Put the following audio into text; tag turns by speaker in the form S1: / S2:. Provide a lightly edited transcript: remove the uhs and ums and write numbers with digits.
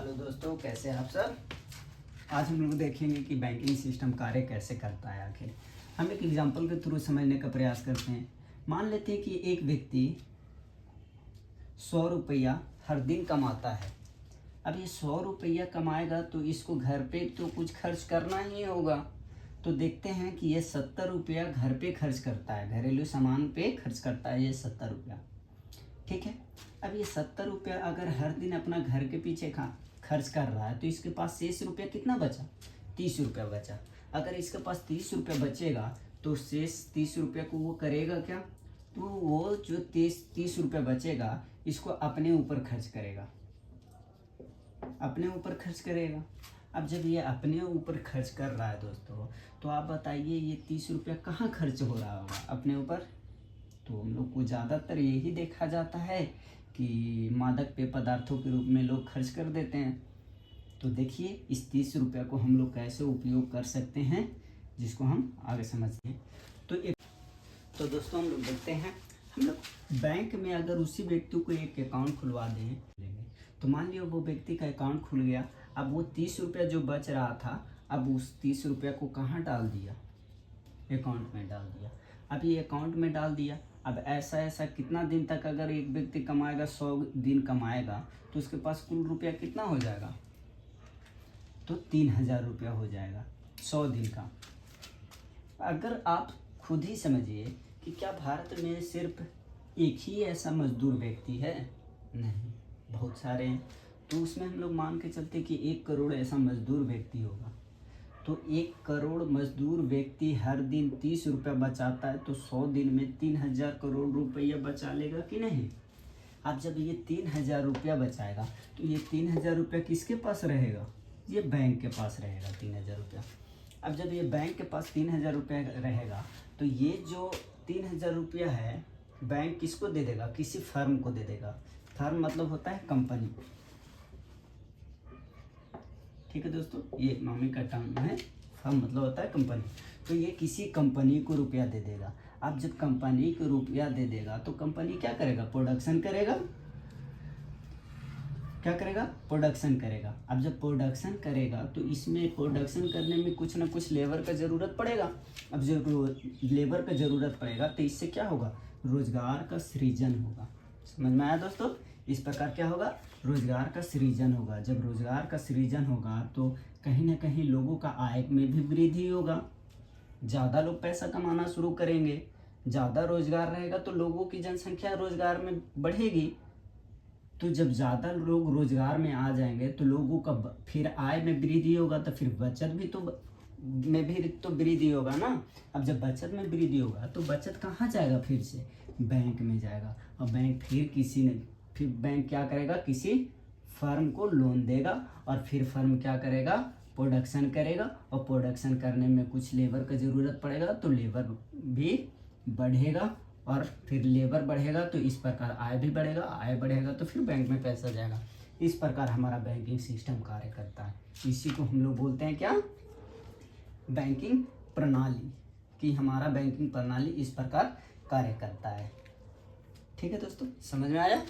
S1: Hello दोस्तों, कैसे हैं आप सब। आज हम लोग देखेंगे कि बैंकिंग सिस्टम कार्य कैसे करता है। आखिर हम एक एग्जांपल के थ्रू समझने का प्रयास करते हैं। मान लेते हैं कि एक व्यक्ति 100 रुपया हर दिन कमाता है। अब ये 100 रुपया कमाएगा तो इसको घर पे तो कुछ खर्च करना ही होगा। तो देखते हैं कि ये 70 रुपया घर पे खर्च करता है, घरेलू सामान पे खर्च करता है ये 70 रुपया। ठीक है। अब ये 70 रुपया अगर हर दिन अपना घर के पीछे खर्च कर रहा है तो इसके पास शेष रुपया कितना बचा? 30 रुपया बचा। अगर इसके पास 30 रुपया बचेगा तो शेष 30 रुपया को वो करेगा क्या? तो वो जो 30 रुपया बचेगा इसको अपने ऊपर खर्च करेगा, अपने ऊपर खर्च करेगा। अब जब ये अपने ऊपर खर्च कर रहा है दोस्तों, तो आप बताइए ये 30 रुपया कहाँ खर्च हो रहा होगा? अपने ऊपर। तो हम लोग को ज़्यादातर यही देखा जाता है कि मादक पेय पदार्थों के रूप में लोग खर्च कर देते हैं। तो देखिए इस 30 रुपया को हम लोग कैसे उपयोग कर सकते हैं, जिसको हम आगे समझते हैं। तो दोस्तों हम लोग देखते हैं, हम लोग बैंक में अगर उसी व्यक्ति को एक अकाउंट खुलवा दें तो मान लिया वो व्यक्ति का अकाउंट खुल गया। अब वो 30 रुपया जो बच रहा था, अब उस 30 रुपया को कहाँ डाल दिया? अकाउंट में डाल दिया। अब ये अकाउंट में डाल दिया। अब ऐसा कितना दिन तक अगर एक व्यक्ति कमाएगा, 100 दिन कमाएगा, तो उसके पास कुल रुपया कितना हो जाएगा? तो 3000 रुपया हो जाएगा 100 दिन का। अगर आप खुद ही समझिए कि क्या भारत में सिर्फ एक ही ऐसा मजदूर व्यक्ति है? नहीं, बहुत सारे हैं। तो उसमें हम लोग मान के चलते कि 1 करोड़ ऐसा मजदूर व्यक्ति होगा। तो 1 करोड़ मजदूर व्यक्ति हर दिन 30 रुपया बचाता है, तो 100 दिन में 3000 करोड़ रुपया बचा लेगा कि नहीं? अब जब ये 3000 रुपया बचाएगा तो ये 3000 रुपया किसके पास रहेगा? ये बैंक के पास रहेगा 3000 रुपया। अब जब ये बैंक के पास 3000 रुपया रहेगा तो ये जो 3000 रुपया है बैंक किसको दे देगा? किसी फर्म को दे देगा। फर्म मतलब होता है कंपनी। ठीक है दोस्तों, ये इकोनॉमिक का टर्म है। फर्म मतलब होता है कंपनी। तो ये किसी कंपनी को रुपया दे देगा। अब जब कंपनी को रुपया दे देगा तो कंपनी क्या करेगा? प्रोडक्शन करेगा। क्या करेगा? प्रोडक्शन करेगा। अब जब प्रोडक्शन करेगा तो इसमें प्रोडक्शन करने में कुछ ना कुछ लेबर का ज़रूरत पड़ेगा। अब जब लेबर का ज़रूरत पड़ेगा तो इससे क्या होगा? रोजगार का सृजन होगा। समझ में आया दोस्तों? इस प्रकार क्या होगा? रोजगार का सृजन होगा। जब रोजगार का सृजन होगा तो कहीं ना कहीं लोगों का आय में भी वृद्धि होगा। ज़्यादा लोग पैसा कमाना शुरू करेंगे, ज़्यादा रोजगार रहेगा तो लोगों की जनसंख्या रोजगार में बढ़ेगी। तो जब ज़्यादा लोग रोजगार में आ जाएंगे तो लोगों का फिर आय में वृद्धि होगा, तो फिर बचत भी तो वृद्धि होगा ना। अब जब बचत में वृद्धि होगा तो बचत कहाँ जाएगा? फिर से बैंक में जाएगा। और बैंक फिर बैंक क्या करेगा? किसी फर्म को लोन देगा और फिर फर्म क्या करेगा? प्रोडक्शन करेगा। और प्रोडक्शन करने में कुछ लेबर का ज़रूरत पड़ेगा तो लेबर भी बढ़ेगा, और फिर लेबर बढ़ेगा तो इस प्रकार आय भी बढ़ेगा। आय बढ़ेगा तो फिर बैंक में पैसा जाएगा। इस प्रकार हमारा बैंकिंग सिस्टम कार्य करता है। इसी को हम लोग बोलते हैं क्या? बैंकिंग प्रणाली। कि हमारा बैंकिंग प्रणाली इस प्रकार कार्य करता है। ठीक है दोस्तों, समझ में आया?